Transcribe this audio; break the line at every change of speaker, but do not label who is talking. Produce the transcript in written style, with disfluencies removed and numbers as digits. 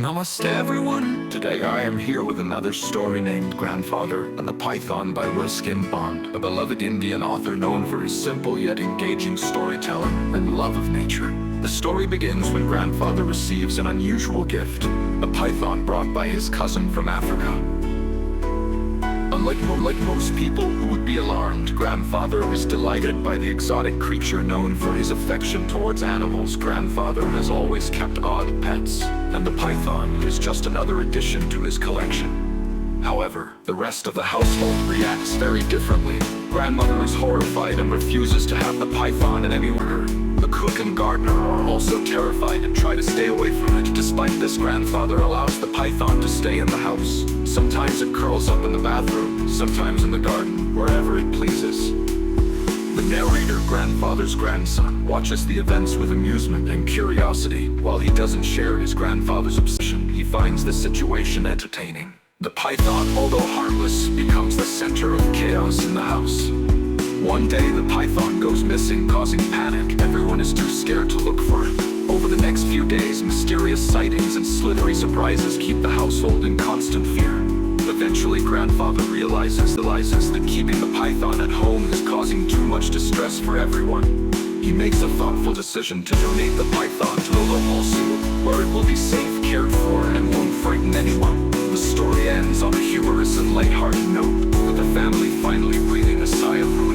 Namaste everyone! Today I am here with another story named Grandfather and the Python by Ruskin Bond, a beloved Indian author known for his simple yet engaging storytelling and love of nature. The story begins when Grandfather receives an unusual gift, a python brought by his cousin from Africa. Unlike most people who would be alarmed, Grandfather is delighted by the exotic creature. Known for his affection towards animals, Grandfather has always kept odd pets, and the python is just another addition to his collection. However, the rest of the household reacts very differently. Grandmother is horrified and refuses to have the python in any order. The cook and gardener are also terrified and try to stay away from it. Despite this, Grandfather allows the python to stay in the house. Sometimes it curls up in the bathroom, sometimes in the garden, wherever it pleases. The narrator, Grandfather's grandson, watches the events with amusement and curiosity. While he doesn't share his grandfather's obsession, he finds the situation entertaining. The python, although harmless, becomes the center of chaos in the house. One day, the python goes missing, causing panic. Everyone is too scared to look for it. Over the next few days, mysterious sightings and slithery surprises keep the household in constant fear. Eventually, Grandfather realizes that keeping the python at home is causing too much distress for everyone. He makes a thoughtful decision to donate the python to a local zoo, where it will be safe, cared for, and won't frighten anyone. The story ends on a humorous and lighthearted note, with the family finally breathing a sigh of relief.